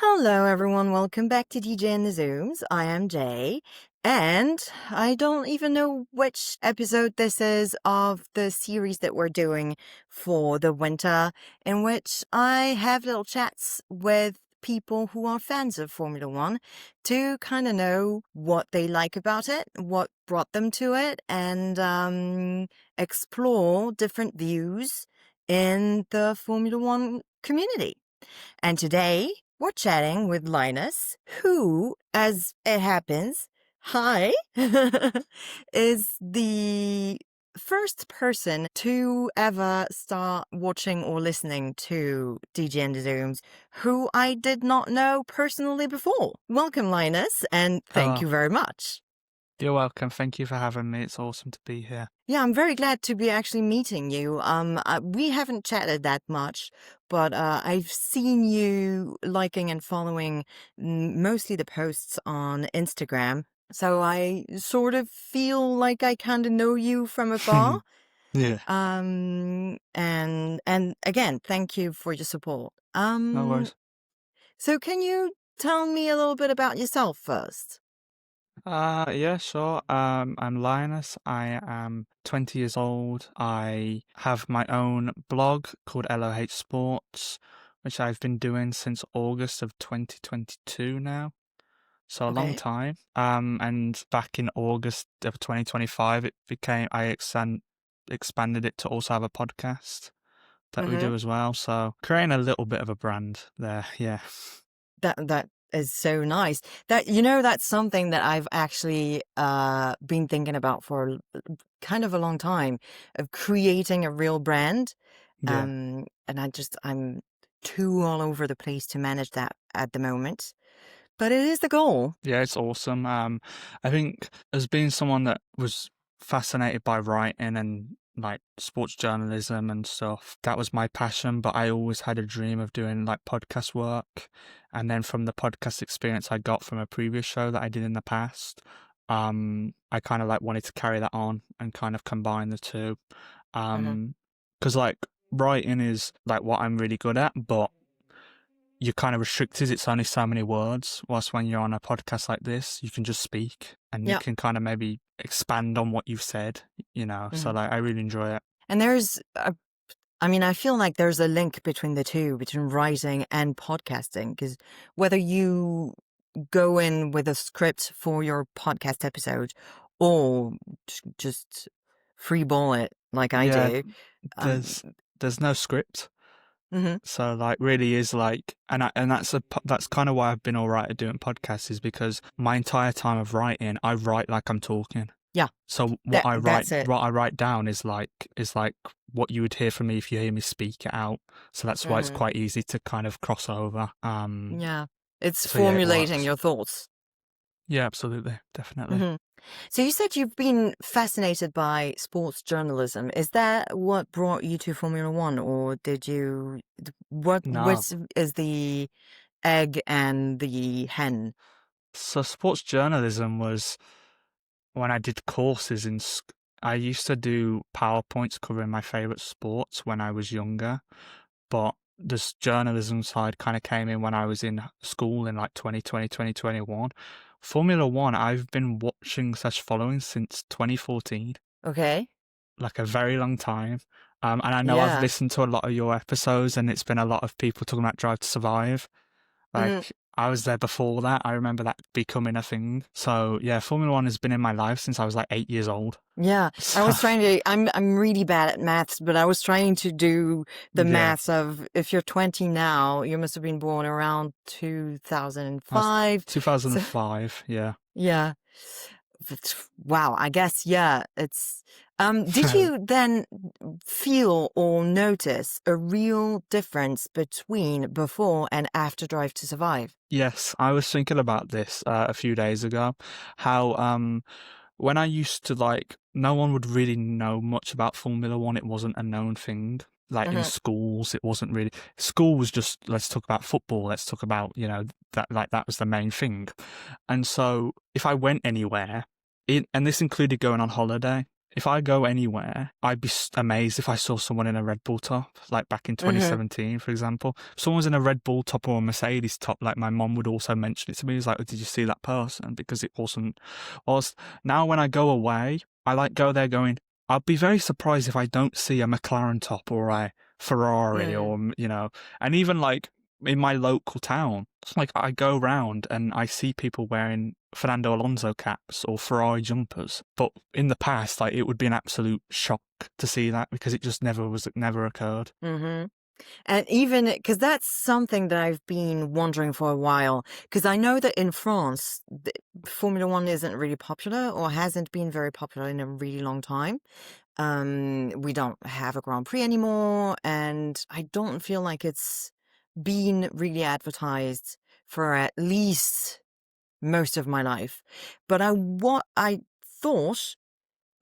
Hello, everyone. Welcome back to DJ and the Zooms. I am Jay, and I don't even know which episode this is of the series that we're doing for the winter, in which I have little chats with people who are fans of Formula One to kind of know what they like about it, what brought them to it, and explore different views in the Formula One community. And today we're chatting with Linus, who, as it happens, hi, is the first person to ever start watching or listening to DJ and the Zooms, who I did not know personally before. Welcome, Linus, and thank Hello. you very much. You're welcome. Thank you for having me. It's awesome to be here. Yeah, I'm very glad to be actually meeting you. We haven't chatted that much, but I've seen you liking and following mostly the posts on Instagram. So I sort of feel like I kind of know you from afar. Yeah, And again, thank you for your support. no worries. So can you tell me a little bit about yourself first? Yeah, sure. I'm Linus. I am 20 years old. I have my own blog called LOH Sports, which I've been doing since August of 2022 now. So a long Okay. time. And back in August of 2025, expanded it to also have a podcast that we Mm-hmm. do as well. So creating a little bit of a brand there. Yeah. That is so nice. That's something that I've actually been thinking about for kind of a long time, of creating a real brand. Yeah. And I'm too all over the place to manage that at the moment. But it is the goal. Yeah, it's awesome. I think as being someone that was fascinated by writing and like sports journalism and stuff, that was my passion. But I always had a dream of doing like podcast work. And then from the podcast experience I got from a previous show that I did in the past, I kind of like wanted to carry that on and kind of combine the two. Mhm. Because like writing is like what I'm really good at, but you're kind of restricted. It's only so many words. Whilst when you're on a podcast like this, you can just speak and you Yeah. can kind of maybe expand on what you've said, you know. So Mhm. like I really enjoy it. And I feel like there's a link between the two, between writing and podcasting, because whether you go in with a script for your podcast episode or just freeball it like I Yeah, do. um there's no script. mhm. So like really is like and that's kind of why I've been all right at doing podcasts is because my entire time of writing, I write like I'm talking. Yeah, So that's it. what I write down is like what you would hear from me if you hear me speak it out. So that's why it's Mhm. quite easy to kind of cross over. Yeah, it's So yeah, it formulating works. your thoughts. Yeah, absolutely, definitely. Hmm. So you said you've been fascinated by sports journalism. Is that what brought you to Formula One, or did you what No, which is the egg and the hen? so sports journalism was when I did courses I used to do PowerPoints covering my favorite sports when I was younger, but this journalism side kind of came in when I was in school in like 2020, 2021. Formula One, I've been watching slash following since 2014, Okay. like a very long time. And I know I've Yeah. listened to a lot of your episodes, and it's been a lot of people talking about Drive to Survive. Hmm. Like, I was there before that. I remember that becoming a thing. So, yeah, Formula One has been in my life since I was like 8 years old. Yeah. I So, was trying to. I'm really bad at maths, but I was trying to do the yeah, maths of, if you're 20 now, you must have been born around that's 2005. So 2005. Yeah. yeah. Wow, I guess, yeah, it's did you then feel or notice a real difference between before and after Drive to Survive? Yes, I was thinking about this a few days ago. How when I used to like, no one would really know much about Formula One. It wasn't a known thing. Like in Hmm. schools, it wasn't really. School was just let's talk about football. Let's talk about that was the main thing. And so if I went anywhere, and this included going on holiday. if I go anywhere, I'd be amazed if I saw someone in a Red Bull top, like back in Mm-hmm. 2017, for example. If someone was in a Red Bull top or a Mercedes top, like my mom would also mention it to me. It's like, oh, did you see that person? Because it wasn't. Whilst now when I go away, I like go there going, I'll be very surprised if I don't see a McLaren top or a Ferrari Mm. or, and even like in my local town, it's like I go around and I see people wearing Fernando Alonso caps or Ferrari jumpers. But in the past, like it would be an absolute shock to see that because it just never occurred. Mm-hmm. And even because that's something that I've been wondering for a while, because I know that in France, Formula One isn't really popular or hasn't been very popular in a really long time. We don't have a Grand Prix anymore, and I don't feel like it's been really advertised for at least most of my life. But I thought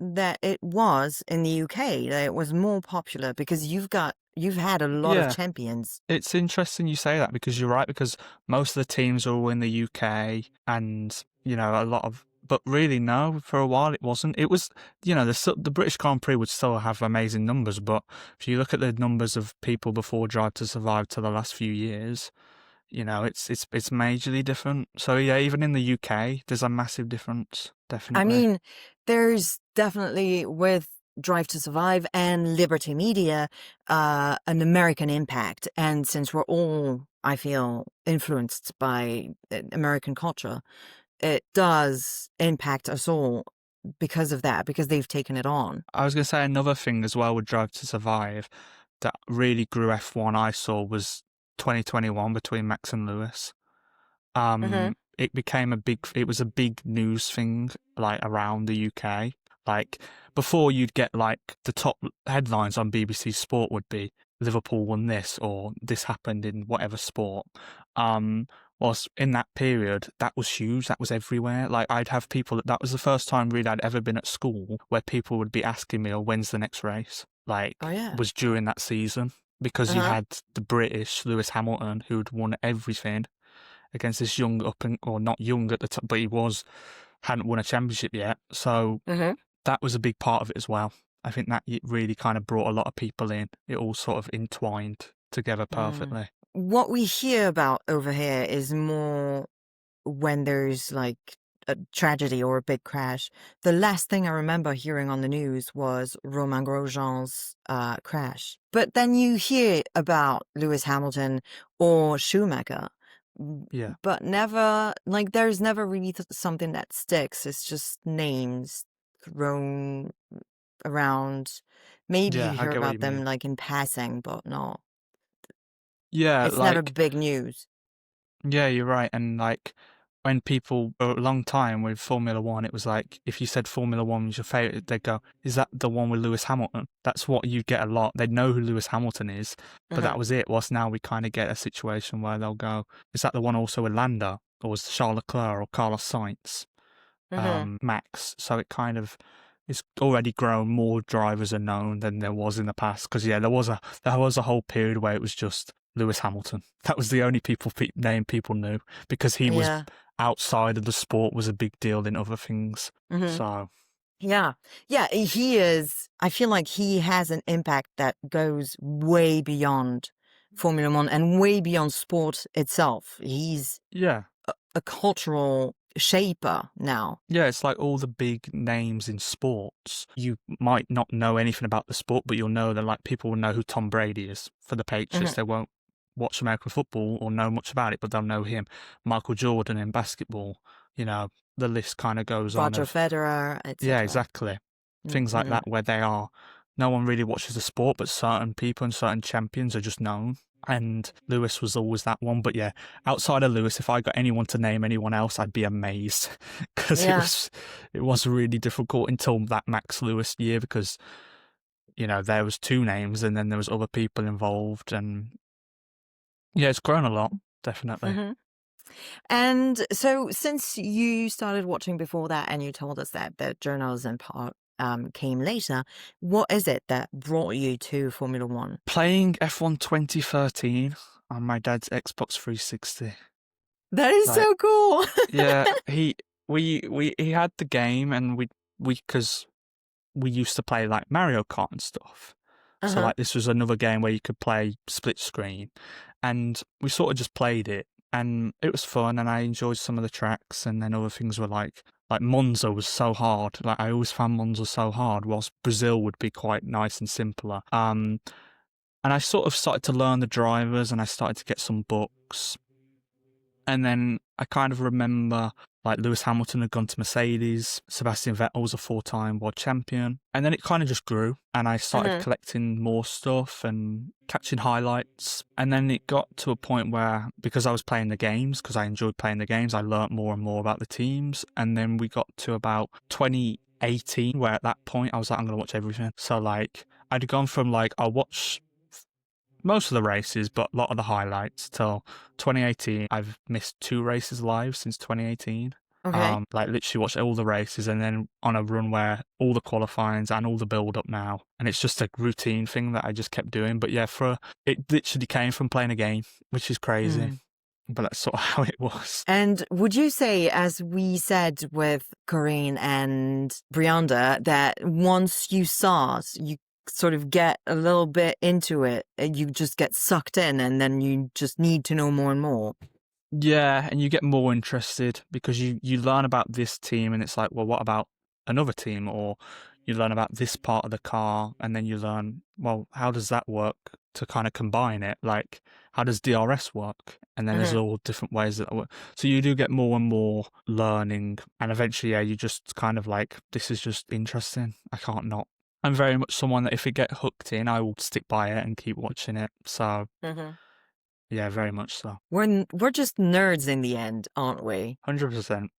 that it was in the UK, that it was more popular because you've had a lot of Yeah, champions. it's interesting you say that because you're right, because most of the teams are all in the UK and, a lot of. But really, no, for a while it wasn't. It was, the British Grand Prix would still have amazing numbers, but if you look at the numbers of people before Drive to Survive to the last few years, it's majorly different. So yeah, even in the UK, there's a massive difference, I definitely. mean, there's definitely with Drive to Survive and Liberty Media, an American impact. And since we're all, I feel, influenced by American culture, it does impact us all because of that, because they've taken it on. I was going to say another thing as well with Drive to Survive that really grew F1 I saw was 2021 between Max and Lewis. Mm-hmm. It was a big news thing, like around the UK. Like before you'd get like the top headlines on BBC Sport would be Liverpool won this or this happened in whatever sport. Um, whilst in that period, that was huge. That was everywhere. Like I'd have people that was the first time really I'd ever been at school where people would be asking me, oh, when's the next race? Oh, Like yeah. was during that season because you Uh-huh. had the British Lewis Hamilton who'd won everything against this young or not young at the time, but hadn't won a championship yet. So Mm-hmm. that was a big part of it as well. I think that it really kind of brought a lot of people in. It all sort of entwined together Mm. perfectly. What we hear about over here is more when there's like a tragedy or a big crash. The last thing I remember hearing on the news was Romain Grosjean's crash. But then you hear about Lewis Hamilton or Schumacher, Yeah. but never, like, there's never really something that sticks. It's just names thrown around. Maybe you Yeah, I hear get what you about them mean. like in passing, but no, Yeah, it's never like big news. yeah, you're right. And like when people for a long time with Formula One, it was like if you said Formula One was your favorite, they'd go, "Is that the one with Lewis Hamilton?" That's what you get a lot. They'd know who Lewis Hamilton is, but Hmm. that was it. Whilst now we kind of get a situation where they'll go, "Is that the one also with Lando, or was Charles Leclerc or Carlos Sainz, Hmm. Max?" So it kind of it's already grown. More drivers are known than there was in the past. Because yeah, there was a whole period where it was just Lewis Hamilton. That was the only name people knew because he was Yeah. outside of the sport was a big deal in other things. Hmm. So Yeah. Yeah, he is. I feel like he has an impact that goes way beyond Formula One and way beyond sport itself. He's yeah, a cultural shaper now. yeah, it's like all the big names in sports. You might not know anything about the sport, but you'll know that like people will know who Tom Brady is for the Hmm. Patriots. They won't watch American football or know much about it, but they'll know him. Michael Jordan in basketball, the list kind of goes on Roger of Federer, yeah, etc. exactly. Things like Hmm. that where no one really watches the sport, but certain people and certain champions are just known. And Lewis was always that one. But yeah, outside of Lewis, if I got anyone to name anyone else, I'd be amazed because Yeah. it was really difficult until that Max Lewis year because there was two names and then there was other people involved and yeah, it's grown a lot, definitely. Hmm. And so, since you started watching before that, and you told us that the journalism part came later, what is it that brought you to Formula One? Playing F1 2013 on my dad's Xbox 360. That is Like so cool. yeah, he had the game and we because we used to play like Mario Kart and stuff. So Uh-huh. like this was another game where you could play split screen, and we sort of just played it, and it was fun, and I enjoyed some of the tracks, and then other things were like Monza was so hard. Like I always found Monza so hard, whilst Brazil would be quite nice and simpler. And I sort of started to learn the drivers, and I started to get some books. And then I kind of remember like Lewis Hamilton had gone to Mercedes, Sebastian Vettel was a 4-time world champion. And then it kind of just grew, and I started collecting more stuff and catching highlights. And then it got to a point where, because I was playing the games, because I enjoyed playing the games, I learnt more and more about the teams. And then we got to about 2018, where at that point I was like, I'm going to watch everything. So like I'd gone from like, I'll watch most of the races, but a lot of the highlights till 2018. I've missed 2 races live since 2018. Okay. Like literally watched all the races, and then on a run where all the qualifyings and all the build up now, and it's just a routine thing that I just kept doing. But yeah, it literally came from playing a game, which is crazy, Mm. but that's sort of how it was. And would you say, as we said with Corinne and Brianda, that once you start, you sort of get a little bit into it, and you just get sucked in, and then you just need to know more and more? Yeah, and you get more interested because you learn about this team, and it's like, well, what about another team? Or you learn about this part of the car, and then you learn, well, how does that work to kind of combine it? Like, how does DRS work? And then there's Hmm. all different ways that work. So you do get more and more learning, and eventually, yeah, you just kind of like, this is just interesting. I can't not. I'm very much someone that if I get hooked in, I will stick by it and keep watching it. So Hmm. yeah, very much so. We're just nerds in the end, aren't we? 100%.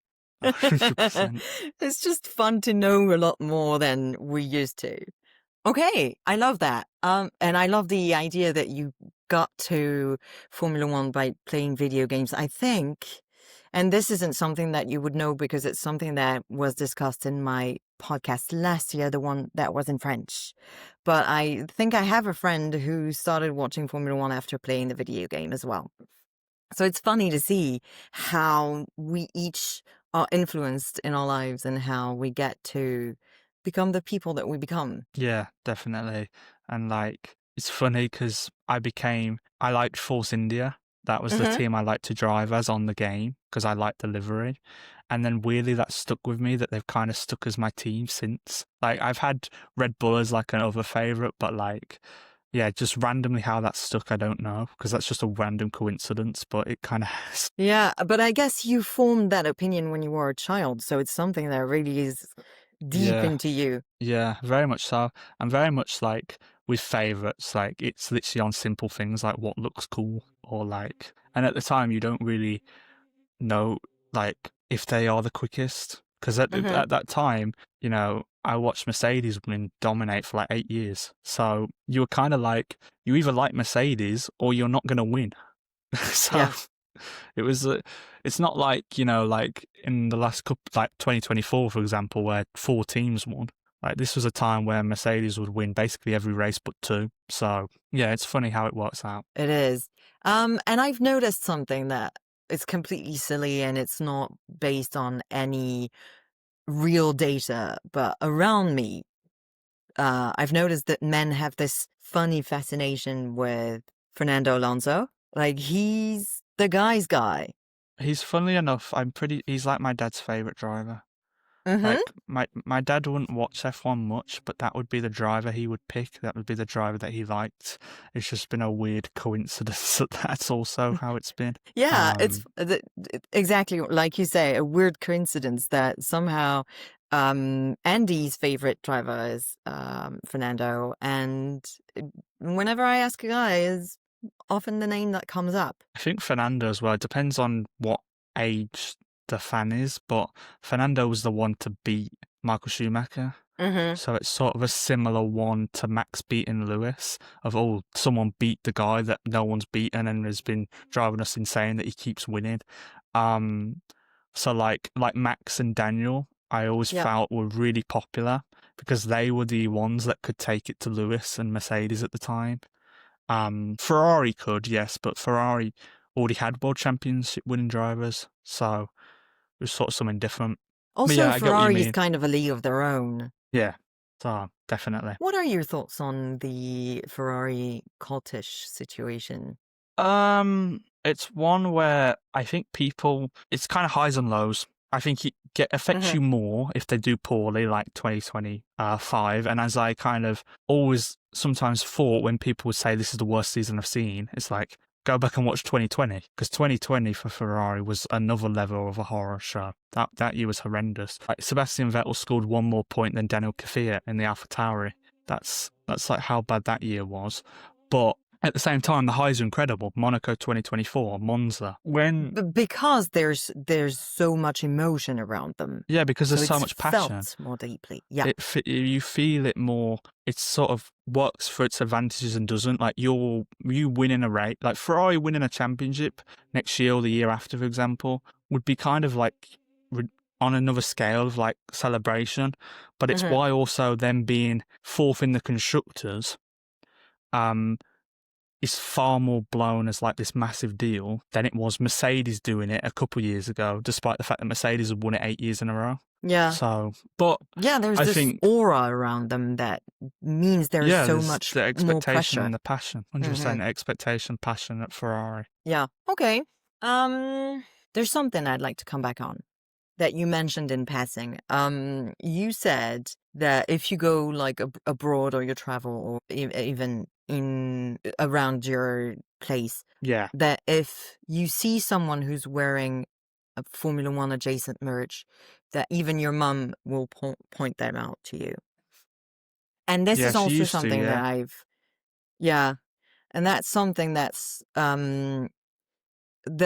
100%. It's just fun to know a lot more than we used to. Okay, I love that. And I love the idea that you got to Formula One by playing video games. I think, and this isn't something that you would know because it's something that was discussed in my podcast last year, the one that was in French. But I think I have a friend who started watching Formula One after playing the video game as well. So it's funny to see how we each are influenced in our lives and how we get to become the people that we become. Yeah, definitely. And like, it's funny because I liked Force India. That was the Hmm. team I liked to drive as on the game because I liked the livery. And then weirdly, that stuck with me that they've kind of stuck as my team since. Like, I've had Red Bull as like another favorite, but like, yeah, just randomly how that stuck, I don't know because that's just a random coincidence, but it kind of has. Yeah, but I guess you formed that opinion when you were a child, so it's something that really is deep Yeah. into you. Yeah, very much so. I'm very much like with favorites, like it's literally on simple things like what looks cool or like, and at the time you don't really know like if they are the quickest because Hmm. at that time, I watched Mercedes win dominate for like 8 years. So you were kind of like you either like Mercedes or you're not going to win. So Yeah, it was, it's not like, like in the last couple, like 2024, for example, where 4 teams won. Like this was a time where Mercedes would win basically every race but 2. So yeah, it's funny how it works out. it is. And I've noticed something that is completely silly and it's not based on any real data, but around me, I've noticed that men have this funny fascination with Fernando Alonso. Like, he's the guy's guy. He's funnily enough, he's like my dad's favorite driver. Mm-hmm. Like my dad wouldn't watch F1 much, but that would be the driver he would pick. That would be the driver that he liked. It's just been a weird coincidence that that's also how it's been. Yeah, it's Um, exactly like you say, a weird coincidence that somehow Andy's favorite driver is Fernando, and uh, whenever I ask a guy, is often the name that comes up. I think Fernando as well. It depends on what age the fan is, but Fernando was the one to beat Michael Schumacher. Mm-hmm. So it's sort of a similar one to Max beating Lewis of, oh, someone beat the guy that no one's beaten and has been driving us insane that he keeps winning. Um, so like Max and Daniel, I always Yep. felt were really popular because they were the ones that could take it to Lewis and Mercedes at the time. Ferrari could, yes, but Ferrari already had world championship winning drivers, so it was sort of something different. But Also, yeah, I get what you Ferrari is mean. kind of a league of their own. Yeah, So definitely. What are your thoughts on the Ferrari cultish situation? It's one where I think people, it's kind of highs and lows. I think affects Hmm. you more if they do poorly, like 2025. And as I kind of always sometimes thought when people would say this is the worst season I've seen, it's like, go back and watch 2020, because 2020 for Ferrari was another level of a horror show. That year was horrendous. Like Sebastian Vettel scored one more point than Daniel Kvyat in the AlphaTauri. That's like how bad that year was. But at the same time, the highs are incredible. Monaco 2024, Monza. Because there's so much emotion around them, Yeah, because there's so so it's much passion. felt more deeply. Yeah. You feel it more. It sort of works for its advantages and doesn't. Like you winning a race, like Ferrari winning a championship next year or the year after, for example, would be kind of like on another scale of like celebration. But it's Hmm. why also them being fourth in the constructors, um, is far more blown as like this massive deal than it was Mercedes doing it a couple years ago, despite the fact that Mercedes had won it 8 years in a row. Yeah. So, but Yeah, there's I this think, aura around them that means there's yeah, so there's much the more expectation pressure. and the passion. 100% expectation, passion at Ferrari. Yeah. Okay. There's something I'd like to come back on that you mentioned in passing. You said that if you go like abroad or you travel or even in around your place, Yeah. that if you see someone who's wearing a Formula One adjacent merch, that even your mum will point them out to you. And this Yeah, is she also used to, something that yeah. yeah, and that's something that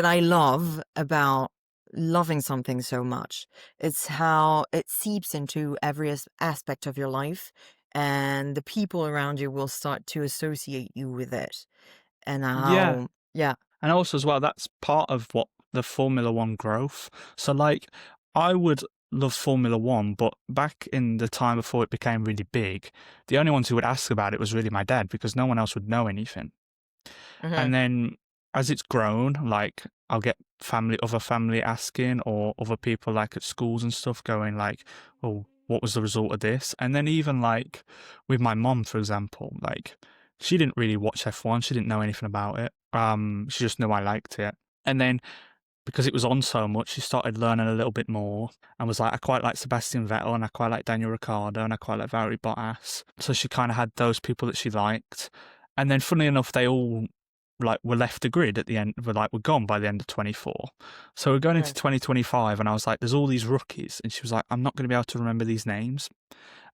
I love about loving something so much. It's how it seeps into every aspect of your life, and the people around you will start to associate you with it. And Yeah. how, yeah. And also as well, that's part of what the Formula One growth. So like, I would love Formula One, but back in the time before it became really big, the only ones who would ask about it was really my dad, because no one else would know anything. Hmm. And then as it's grown, like I'll get other family asking, or other people like at schools and stuff going like, "Oh, what was the result of this?" And then even like with my mom, for example, like she didn't really watch F1. She didn't know anything about it. She just knew I liked it. And then because it was on so much, she started learning a little bit more and was like, I quite like Sebastian Vettel and I quite like Daniel Ricciardo and I quite like Valtteri Bottas. So she kind of had those people that she liked. And then funnily enough, they all like were left the grid at the end, were gone by the end of 24. So we're going into 2025 and I was like, there's all these rookies. And she was like, I'm not going to be able to remember these names.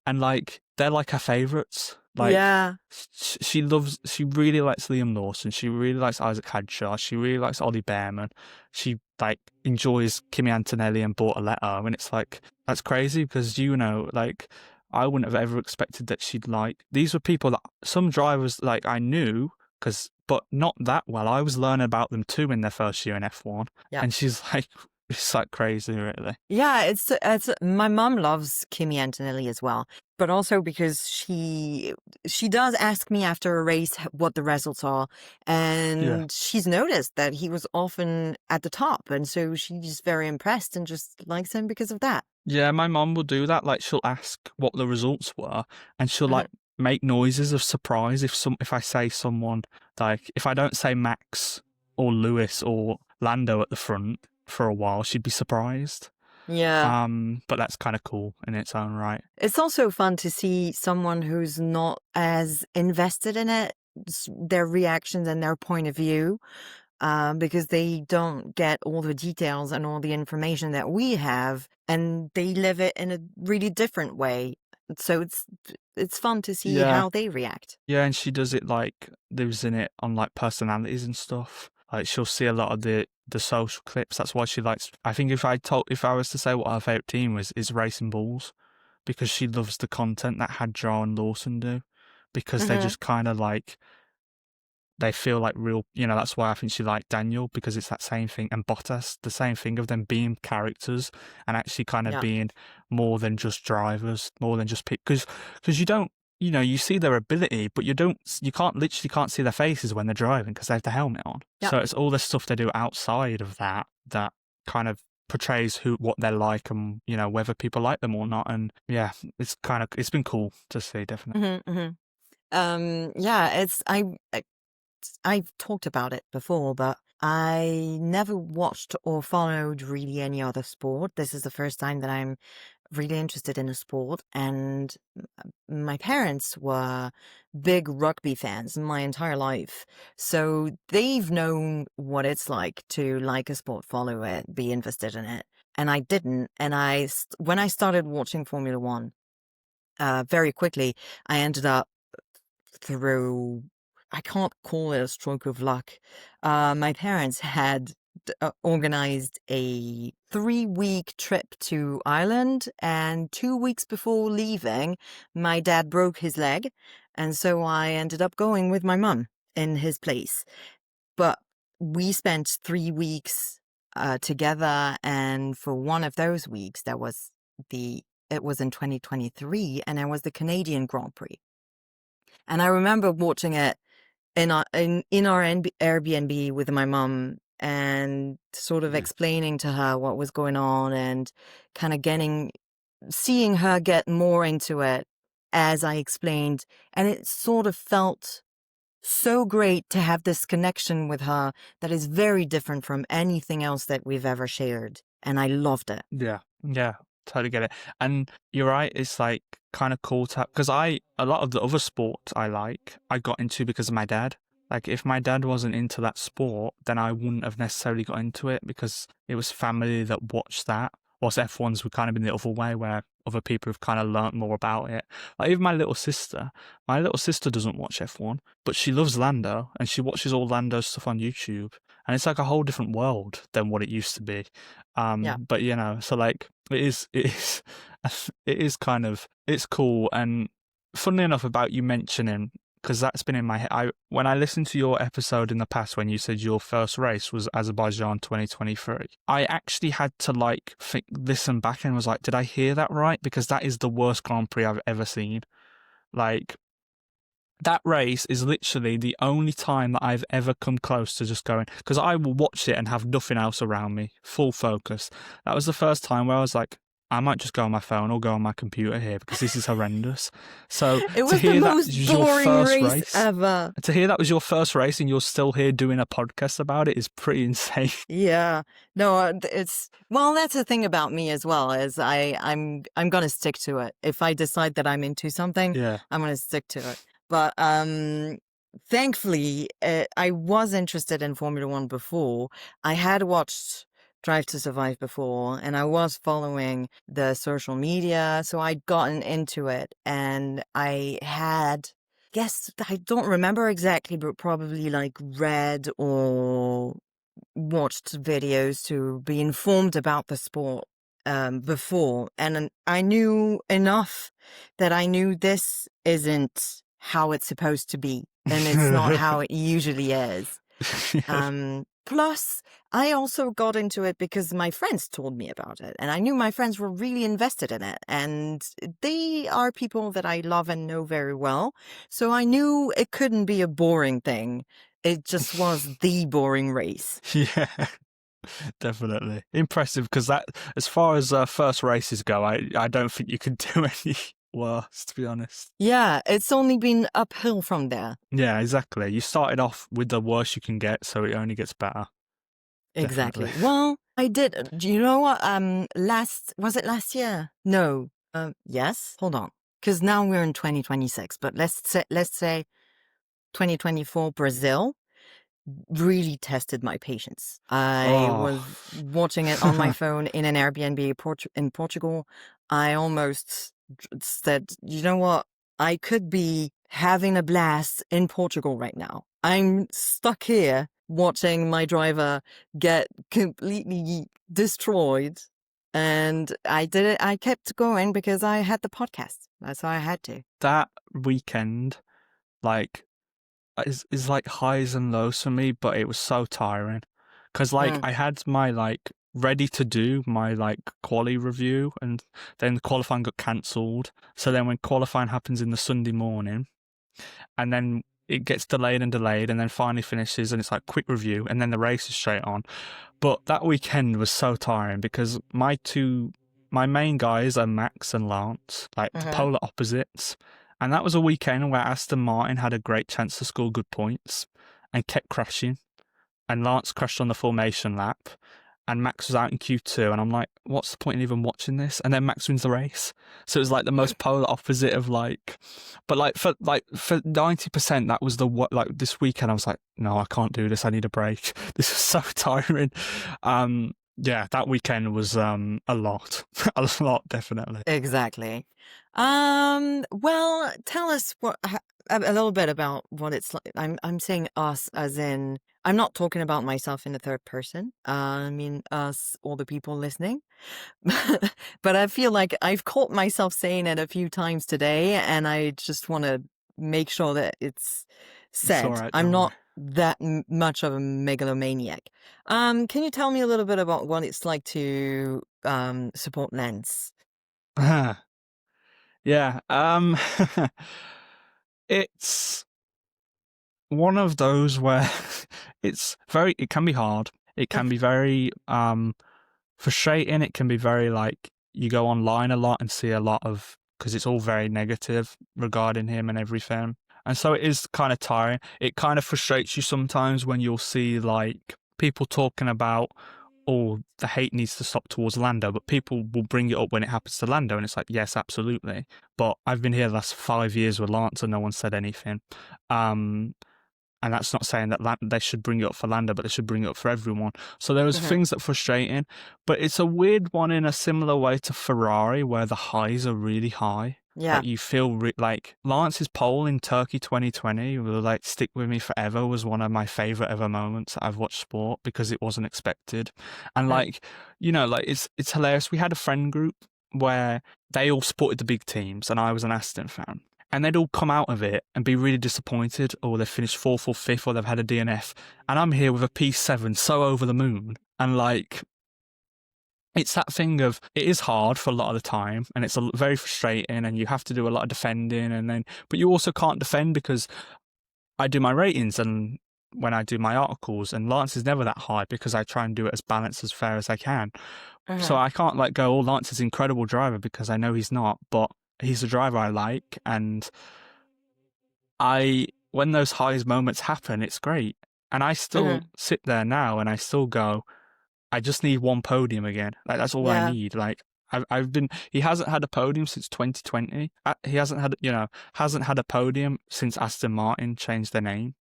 And like, they're like her favourites. Like, Yeah. she really likes Liam Lawson. She really likes Isaac Hadshaw. She really likes Ollie Behrman. She like enjoys Kimi Antonelli and Bortoletto. And it's like, that's crazy because, like, I wouldn't have ever expected that she'd like, these were people that some drivers like I knew, but not that well. I was learning about them too in their first year in F1. Yeah. And she's like, it's like crazy, really. Yeah, it's my mom loves Kimi Antonelli as well, but also because she does ask me after a race what the results are, Yeah. and she's noticed that he was often at the top, and so she's very impressed and just likes him because of that. Yeah, my mom will do that. Like, she'll ask what the results were, and she'll like Hmm. make noises of surprise if I say someone, like if I don't say Max or Lewis or Lando at the front for a while, she'd be surprised. Yeah. But that's kind of cool in its own right. It's also fun to see someone who's not as invested in it, their reactions and their point of view, because they don't get all the details and all the information that we have, and they live it in a really different way. So it's fun to see Yeah, how they react. yeah, and she does it like lives in it on like personalities and stuff. Like she'll see a lot of the social clips. That's why she likes. I think if I was to say what her favorite team was, is Racing Bulls, because she loves the content that Hadjar and Lawson do, because they Hmm. just kind of like, they feel like real, that's why I think she liked Daniel, because it's that same thing, and Bottas, the same thing of them being characters and actually kind of Yeah. being more than just drivers, more than just because you don't, you see their ability, but you can't see their faces when they're driving because they have the helmet on. Yeah. So it's all the stuff they do outside of that kind of portrays what they're like, and whether people like them or not. And yeah, it's been cool to see, definitely. Mm-hmm, mm-hmm. Yeah, I've talked about it before, but I never watched or followed really any other sport. This is the first time that I'm really interested in a sport, and my parents were big rugby fans my entire life. So they've known what it's like to like a sport, follow it, be invested in it. And I didn't. And when I started watching Formula One, very quickly, I ended up through, I can't call it a stroke of luck. My parents had organized a 3-week trip to Ireland, and 2 weeks before leaving, my dad broke his leg, and so I ended up going with my mum in his place. But we spent 3 weeks together, and for one of those weeks, it was in 2023, and it was the Canadian Grand Prix. And I remember watching it in our Airbnb with my mum, and sort of explaining to her what was going on, and kind of seeing her get more into it as I explained. And it sort of felt so great to have this connection with her that is very different from anything else that we've ever shared. And I loved it. Yeah, yeah, totally get it. And you're right, it's like kind of cool to, because a lot of the other sports I got into because of my dad. Like, if my dad wasn't into that sport, then I wouldn't have necessarily got into it, because it was family that watched that. Whilst F1's would kind of been the other way, where other people have kind of learnt more about it. Like, even my little sister doesn't watch F1, but she loves Lando, and she watches all Lando stuff on YouTube. And it's like a whole different world than what it used to be. Yeah. But so like it is it is kind of, it's cool. And funnily enough, about you mentioning, because that's been in my head, when I listened to your episode in the past when you said your first race was Azerbaijan 2023, I actually had to listen back and was like, did I hear that right? Because that is the worst Grand Prix I've ever seen. Like, that race is literally the only time that I've ever come close to just going, because I will watch it and have nothing else around me, full focus. That was the first time where I was like, I might just go on my phone or go on my computer here, because this is horrendous. So It to was the hear that most was your boring first race race, ever. to hear that was your first race and you're still here doing a podcast about it is pretty insane. Yeah. No, well, that's the thing about me as well, is I'm gonna stick to it. If I decide that I'm into something, Yeah. I'm gonna stick to it. But thankfully, I was interested in Formula One before. I had watched Drive to Survive before, and I was following the social media, so I'd gotten into it, and guess I don't remember exactly, but probably like read or watched videos to be informed about the sport before, and I knew enough that I knew this isn't how it's supposed to be, and it's not how it usually is. Plus, I also got into it because my friends told me about it, and I knew my friends were really invested in it, and they are people that I love and know very well, so I knew it couldn't be a boring thing. It just was the boring race. Yeah, definitely impressive, because that, as far as first races go, I don't think you could do any worse, to be honest. Yeah, it's only been uphill from there. Yeah, exactly. You started off with the worst you can get, so it only gets better. Exactly. Definitely. Well, I did. Do you know what? Was it last year? No. Yes. Hold on, because now we're in 2026. But let's say 2024 Brazil really tested my patience. I Oh. was watching it on my phone in an Airbnb in Portugal. I almost said, you know what? I could be having a blast in Portugal right now. I'm stuck here watching my driver get completely destroyed. And I did it. I kept going because I had the podcast. That's why I had to. That weekend, like, is like highs and lows for me, but it was so tiring. Because, like, Mm. I had my, like, ready to do my, like, quali review, and then the qualifying got cancelled. So then when qualifying happens in the Sunday morning, and then it gets delayed and delayed, and then finally finishes, and it's like quick review, and then the race is straight on. But that weekend was so tiring because my main guys are Max and Lance, like the Mm-hmm. polar opposites. And that was a weekend where Aston Martin had a great chance to score good points and kept crashing. And Lance crashed on the formation lap, and Max was out in Q2. And I'm like, what's the point in even watching this? And then Max wins the race. So it was like the most polar opposite of like, but for 90%, that was like this weekend. I was like, no, I can't do this. I need a break. This is so tiring. Yeah, that weekend was a lot, a lot, definitely. Exactly. Well, tell us a little bit about what it's like. I'm saying us as in I'm not talking about myself in the third person. I mean us, all the people listening. But I feel like I've caught myself saying it a few times today, and I just want to make sure that it's It's all said. right, I'm don't worry. not that much of a megalomaniac. Can you tell me a little bit about what it's like to support Lens? Yeah, it's one of those where it can be hard. It can be very frustrating. It can be very like you go online a lot and see a lot of, because it's all very negative regarding him and everything. And so it is kind of tiring. It kind of frustrates you sometimes when you'll see like people talking about, oh, the hate needs to stop towards Lando, but people will bring it up when it happens to Lando, and it's like, yes, absolutely. But I've been here the last 5 years with Lance and no one said anything. And that's not saying that they should bring it up for Lando, but they should bring it up for everyone. So there was Mm-hmm. things that frustrating, but it's a weird one in a similar way to Ferrari, where the highs are really high. Yeah. Like you feel like Lance's pole in Turkey 2020 will like stick with me forever. Was one of my favorite ever moments that I've watched sport because it wasn't expected, and Mm. like like it's hilarious. We had a friend group where they all supported the big teams, and I was an Aston fan. And they'd all come out of it and be really disappointed, or they've finished fourth or fifth, or they've had a DNF. And I'm here with a P7, so over the moon. And like, it's that thing of, it is hard for a lot of the time, and it's very frustrating, and you have to do a lot of defending, but you also can't defend because I do my ratings and when I do my articles, and Lance is never that high because I try and do it as balanced, as fair as I can. So Mm-hmm. I can't like go, oh, Lance is an incredible driver, because I know he's not, but he's a driver I like, and when those highs moments happen, it's great. And I still Mm-hmm. sit there now and I still go, I just need one podium again. Like, that's all I Yeah. need. Like, he hasn't had a podium since 2020. He hasn't had a podium since Aston Martin changed their name.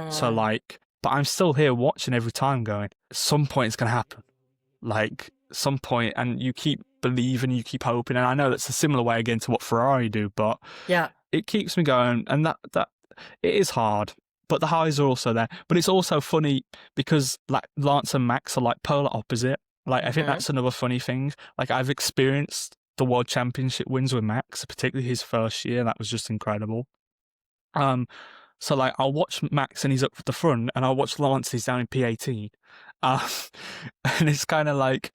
So, Mm. like, but I'm still here watching every time going, at some point it's going to happen. Like, some point, and you keep believing, you keep hoping. And I know that's a similar way again to what Ferrari do, but Yeah. it keeps me going, and that it is hard, but the highs are also there. But it's also funny because like Lance and Max are like polar opposite. Like I think Mm-hmm. that's another funny thing. Like I've experienced the World Championship wins with Max, particularly his first year. That was just incredible. So like I'll watch Max and he's up at the front, and I'll watch Lance, he's down in P18, uh, and it's kind of like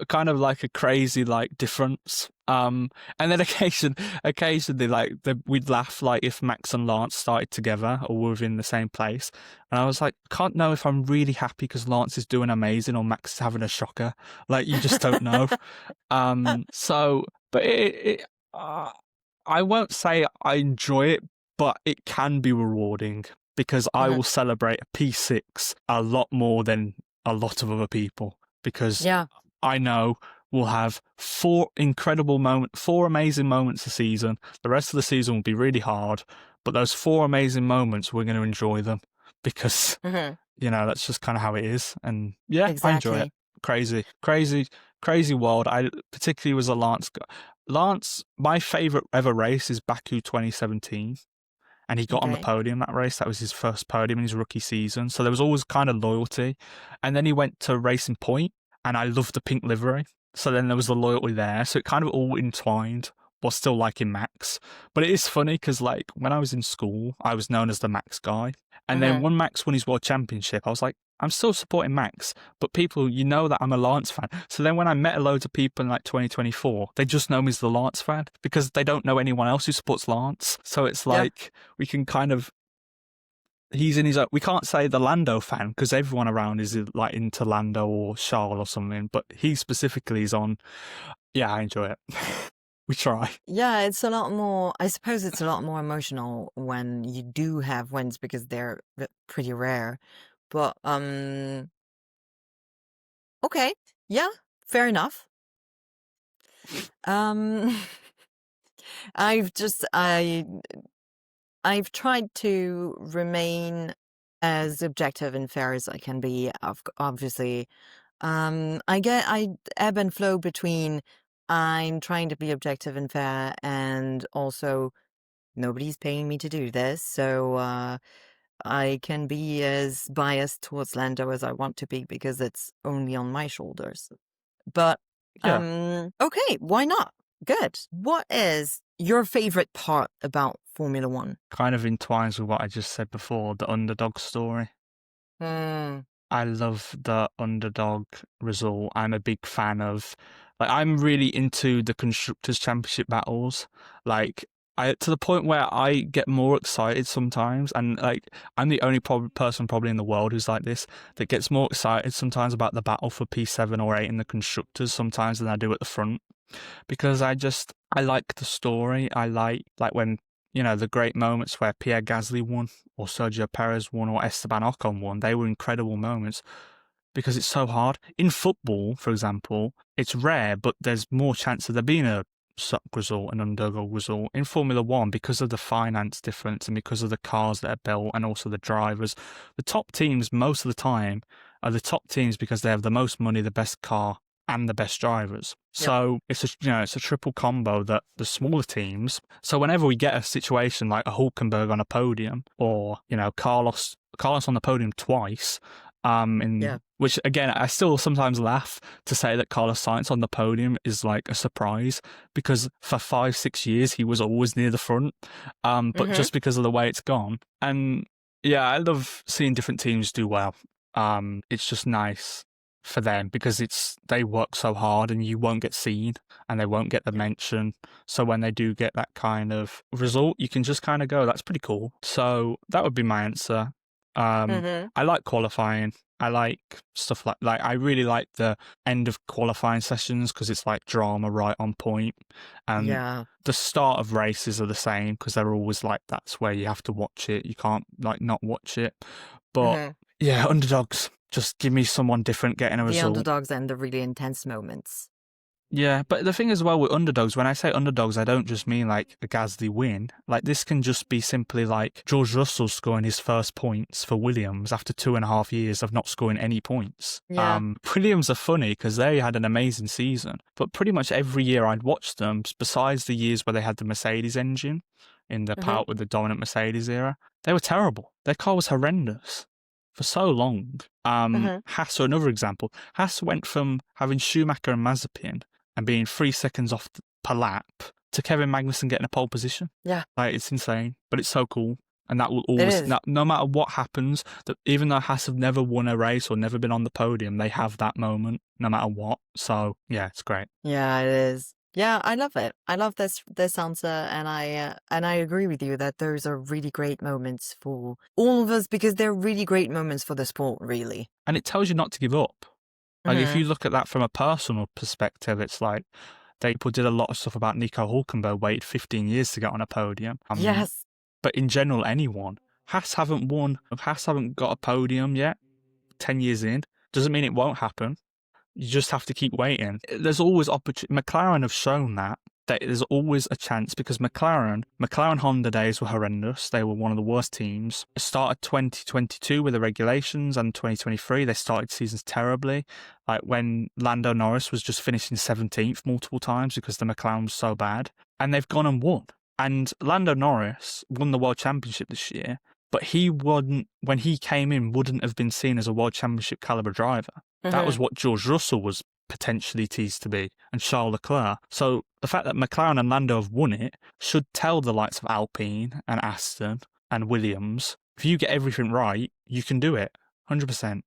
kind of like a crazy like difference. And then occasionally like we'd laugh like if Max and Lance started together or were within the same place, and I was like, can't know if I'm really happy because Lance is doing amazing or Max is having a shocker. Like you just don't know. So, but I won't say I enjoy it, but it can be rewarding because I Mm-hmm. will celebrate a P6 a lot more than a lot of other people, because Yeah. I know we'll have four amazing moments a season. The rest of the season will be really hard, but those four amazing moments, we're going to enjoy them because, Mm-hmm. that's just kind of how it is. And yeah, I enjoy it. Exactly. Crazy, crazy, crazy world. I particularly was a Lance guy. Lance, my favorite ever race is Baku 2017. And he got on the Okay. podium that race. That was his first podium in his rookie season. So there was always kind of loyalty. And then he went to Racing Point, and I loved the pink livery. So then there was the loyalty there. So it kind of all entwined while still liking Max. But it is funny because, like, when I was in school, I was known as the Max guy. And then Mm-hmm. when Max won his world championship, I was like, I'm still supporting Max, but people, that I'm a Lance fan. So then when I met loads of people in like 2024, they just know me as the Lance fan because they don't know anyone else who supports Lance. So it's Yeah. like we can kind of, he's in his own, we can't say the Lando fan because everyone around is like into Lando or Charles or something, but he specifically is on, yeah, I enjoy it. We try. Yeah, it's a lot more, I suppose it's a lot more emotional when you do have wins because they're pretty rare. But, okay. Yeah, fair enough. Um, I've just, I've tried to remain as objective and fair as I can be, obviously. I ebb and flow between I'm trying to be objective and fair and also nobody's paying me to do this, so I can be as biased towards Lando as I want to be because it's only on my shoulders. But Yeah. okay, why not? Good. What is your favorite part about Formula One? Kind of entwines with what I just said before, the underdog story. Hmm. I love the underdog result. I'm a big fan of, like, I'm really into the Constructors' Championship battles. Like, to the point where I get more excited sometimes, and like, I'm the only person probably in the world who's like this, that gets more excited sometimes about the battle for P7 or 8 in the Constructors sometimes than I do at the front. Because I like the story. I like when, the great moments where Pierre Gasly won or Sergio Perez won or Esteban Ocon won. They were incredible moments because it's so hard. In football, for example, it's rare, but there's more chance of there being a suck result, an underdog result. In Formula One, because of the finance difference and because of the cars that are built and also the drivers, the top teams most of the time are the top teams because they have the most money, the best car, and the best drivers. Yep. So it's a triple combo that the smaller teams. So whenever we get a situation like a Hulkenberg on a podium, or Carlos on the podium twice, Yeah. which again I still sometimes laugh to say that Carlos Sainz on the podium is like a surprise because for 5-6 years he was always near the front, but just because of the way it's gone. And yeah, I love seeing different teams do well. It's just nice for them because they work so hard and you won't get seen and they won't get the mention. So when they do get that kind of result, you can just kind of go, that's pretty cool. So that would be my answer. I like qualifying. I like stuff like I really like the end of qualifying sessions because it's like drama right on point. And Yeah. the start of races are the same because they're always like that's where you have to watch it. You can't like not watch it. But yeah, underdogs. Just give me someone different getting a The result. underdogs and the really intense moments. Yeah, but the thing as well with underdogs, when I say underdogs, I don't just mean like a Gasly win. Like this can just be simply like George Russell scoring his first points for Williams after 2.5 years of not scoring any points. Yeah. Williams are funny because they had an amazing season, but pretty much every year I'd watch them, besides the years where they had the Mercedes engine in the part with the dominant Mercedes era, they were terrible. Their car was horrendous for so long. Haas are another example. Haas went from having Schumacher and Mazepin and being 3 seconds off per lap to Kevin Magnussen getting a pole position. Yeah. Like, it's insane, but it's so cool. And that will always, no matter what happens, that even though Haas have never won a race or never been on the podium, they have that moment no matter what. So, yeah, it's great. Yeah, it is. Yeah, I love it. I love this answer, and I agree with you that those are really great moments for all of us because they're really great moments for the sport, really. And it tells you not to give up. Like, if you look at that from a personal perspective, it's like people did a lot of stuff about Nico Hulkenberg, waited 15 years to get on a podium. Yes. But in general, anyone. Haas haven't got a podium yet, 10 years in. Doesn't mean it won't happen. You just have to keep waiting. There's always opportunity. McLaren have shown that there's always a chance because McLaren Honda days were horrendous. They were one of the worst teams. It started 2022 with the regulations, and 2023 they started seasons terribly. Like when Lando Norris was just finishing 17th multiple times because the McLaren was so bad, and they've gone and won. And Lando Norris won the World Championship this year, but when he came in, wouldn't have been seen as a World Championship caliber driver. That was what George Russell was potentially teased to be, and Charles Leclerc. So the fact that McLaren and Lando have won it should tell the likes of Alpine and Aston and Williams, if you get everything right, you can do it, 100%.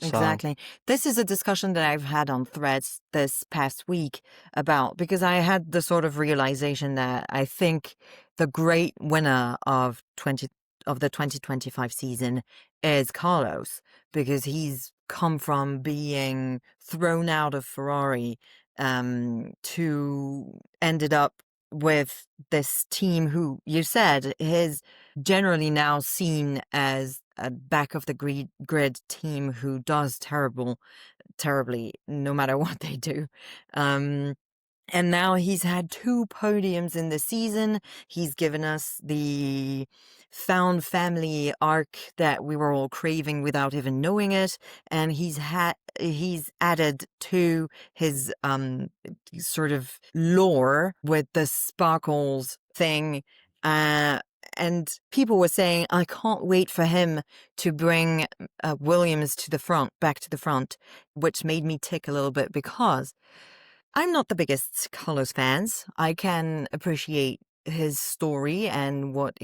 So Exactly. This is a discussion that I've had on Threads this past week about because I had the sort of realization that I think the great winner of the 2025 season is Carlos because he's come from being thrown out of Ferrari to ended up with this team who you said is generally now seen as a back of the grid team who does terribly, no matter what they do. Um, and now he's had 2 podiums in the season. He's given us the found family arc that we were all craving without even knowing it. And he's added to his sort of lore with the sparkles thing. And people were saying, I can't wait for him to bring Williams to the front, back to the front, which made me tick a little bit because I'm not the biggest Carlos fans. I can appreciate his story and what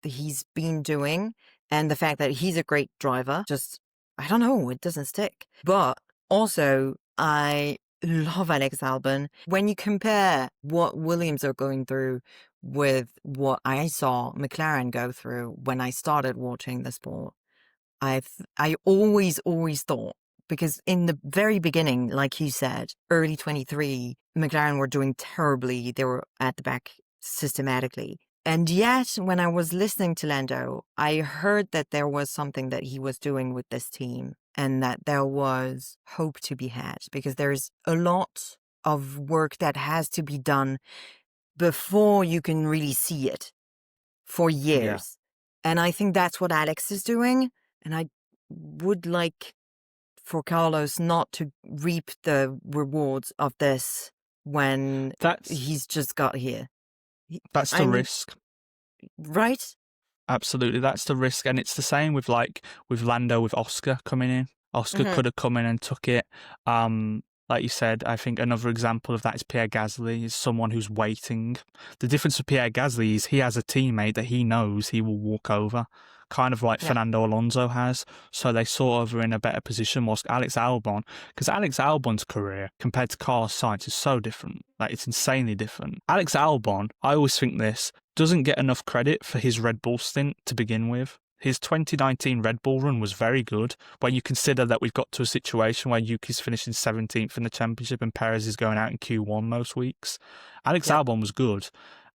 he's been doing and the fact that he's a great driver. Just, I don't know, it doesn't stick. But also, I love Alex Albon. When you compare what Williams are going through with what I saw McLaren go through when I started watching the sport, I always thought because in the very beginning, like you said, early 23, McLaren were doing terribly. They were at the back systematically. And yet, when I was listening to Lando, I heard that there was something that he was doing with this team and that there was hope to be had because there's a lot of work that has to be done before you can really see it for yeah, years. And I think that's what Alex is doing. And I would like for Carlos not to reap the rewards of this when that's he's just got here. that's I the mean, risk. right? Absolutely, that's the risk, and it's the same with with Lando with Oscar coming in. Oscar Mm-hmm. could have come in and took it. Like you said, I think another example of that is Pierre Gasly, is someone who's waiting. The difference with Pierre Gasly is he has a teammate that he knows he will walk over, kind of like Yeah. Fernando Alonso has. So they sort of are in a better position. Whilst Alex Albon, because Alex Albon's career compared to Carlos Sainz is so different, like it's insanely different. Alex Albon, I always think this, doesn't get enough credit for his Red Bull stint to begin with. His 2019 Red Bull run was very good when you consider that we've got to a situation where Yuki's finishing 17th in the championship and Perez is going out in Q1 most weeks. Alex Yep. Albon was good.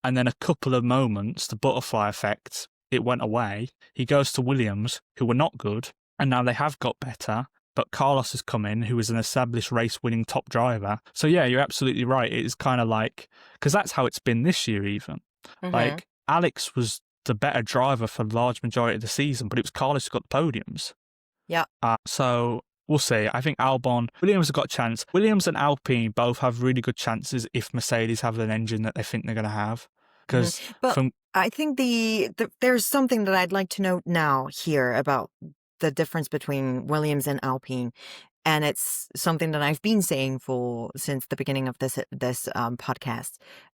And then a couple of moments, the butterfly effect, it went away. He goes to Williams, who were not good, and now they have got better. But Carlos has come in, who is an established race-winning top driver. So yeah, you're absolutely right. It is kind of like, because that's how it's been this year even. Mm-hmm. Like, Alex was the better driver for the large majority of the season, but it was Carlos who got the podiums. Yeah. So we'll see. I think Albon, Williams have got a chance. Williams and Alpine both have really good chances if Mercedes have an engine that they think they're going to have. Because But from I think there's something that I'd like to note now here about the difference between Williams and Alpine. And it's something that I've been saying since the beginning of this podcast.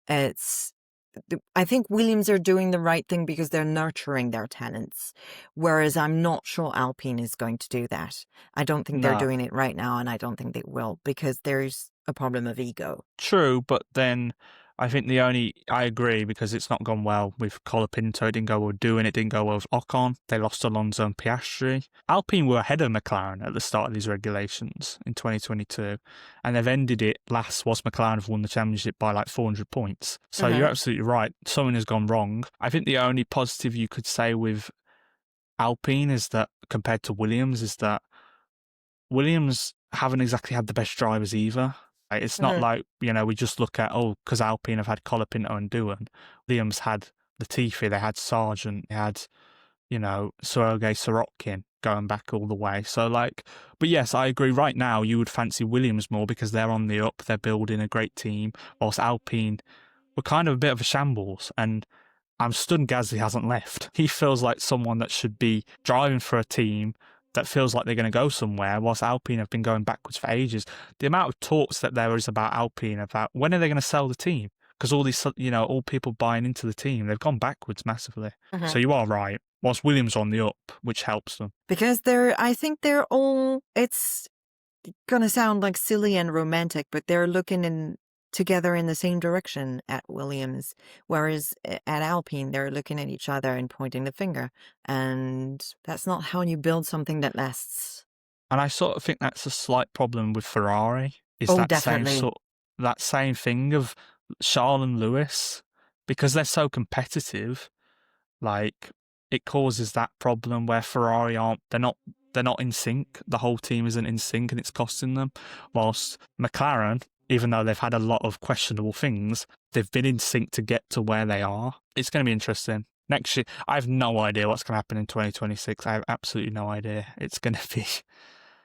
It's I think Williams are doing the right thing because they're nurturing their talents, whereas I'm not sure Alpine is going to do that. I don't think they're no, doing it right now, and I don't think they will because there's a problem of ego. true, but then I think I agree because it's not gone well with Colapinto. It didn't go well with Doing, it didn't go well with Ocon. They lost Alonso and Piastri. Alpine were ahead of McLaren at the start of these regulations in 2022, and they've ended it last whilst McLaren have won the championship by like 400 points. So you're Mm-hmm. absolutely right. Something has gone wrong. I think the only positive you could say with Alpine is that compared to Williams is that Williams haven't exactly had the best drivers either. Like, it's not Mm-hmm. like, we just look at, because Alpine have had Colapinto and Doohan. Williams had Latifi, they had Sargent, they had, Sergei Sorokin going back all the way. So, but yes, I agree. Right now, you would fancy Williams more because they're on the up, they're building a great team, whilst Alpine were kind of a bit of a shambles. And I'm stunned Gasly hasn't left. He feels like someone that should be driving for a team that feels like they're going to go somewhere, whilst Alpine have been going backwards for ages. The amount of talks that there is about Alpine, about when are they going to sell the team? Because all these, all people buying into the team, they've gone backwards massively. Mm-hmm. So you are right. whilst Williams are on the up, which helps them. Because I think they're all, it's gonna sound like silly and romantic, but they're looking together in the same direction at Williams, whereas at Alpine, they're looking at each other and pointing the finger. And that's not how you build something that lasts. And I sort of think that's a slight problem with Ferrari, is Oh, that definitely. same thing of Charles and Lewis, because they're so competitive, like it causes that problem where Ferrari they're not in sync. The whole team isn't in sync and it's costing them. Whilst McLaren, even though they've had a lot of questionable things, they've been in sync to get to where they are. It's going to be interesting. Next year, I have no idea what's going to happen in 2026. I have absolutely no idea. It's going to be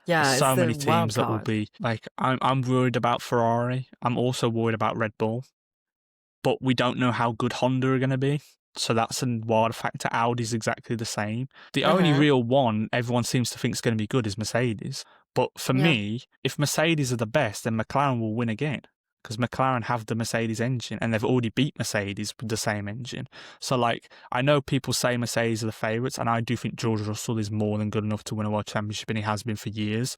Yeah, it's so the many wild teams that will card. be like, I'm worried about Ferrari. I'm also worried about Red Bull, but we don't know how good Honda are going to be. So that's a wild factor. Audi's exactly the same. The only Uh-huh. real one everyone seems to think is going to be good is Mercedes. But for Yeah. me, if Mercedes are the best, then McLaren will win again. Because McLaren have the Mercedes engine and they've already beat Mercedes with the same engine. So, like, I know people say Mercedes are the favourites, and I do think George Russell is more than good enough to win a world championship, and he has been for years.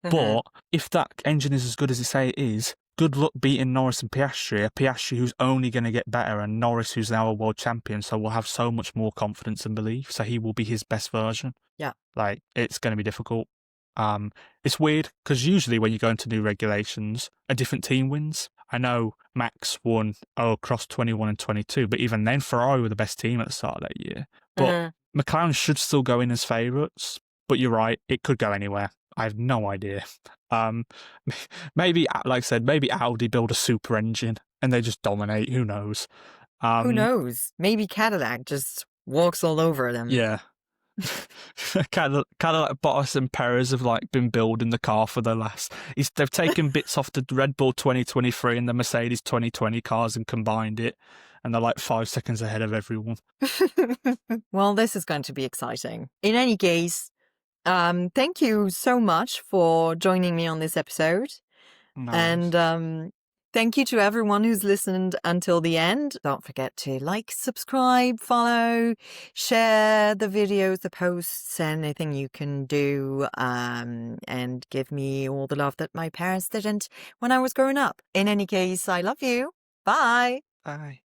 Uh-huh. But if that engine is as good as they say it is, good luck beating Norris and Piastri, a Piastri who's only going to get better, and Norris who's now a world champion, so will have so much more confidence and belief, so he will be his best version. Yeah. Like, it's going to be difficult. It's weird, because usually when you go into new regulations, a different team wins. I know Max won across 21 and 22, but even then, Ferrari were the best team at the start of that year. But Uh-huh. McLaren should still go in as favourites, but you're right, it could go anywhere. I have no idea. Um, maybe, like I said, maybe Audi build a super engine and they just dominate. Who knows? Who knows? Maybe Cadillac just walks all over them. Yeah. Cadillac, Bottas and Perez have like been building the car for the last. They've taken bits off the Red Bull 2023 and the Mercedes 2020 cars and combined it, and they're like 5 seconds ahead of everyone. Well, this is going to be exciting. In any case, thank you so much for joining me on this episode. No worries. And thank you to everyone who's listened until the end. Don't forget to like, subscribe, follow, share the videos, the posts, anything you can do, and give me all the love that my parents didn't when I was growing up. In any case, I love you. Bye. Bye.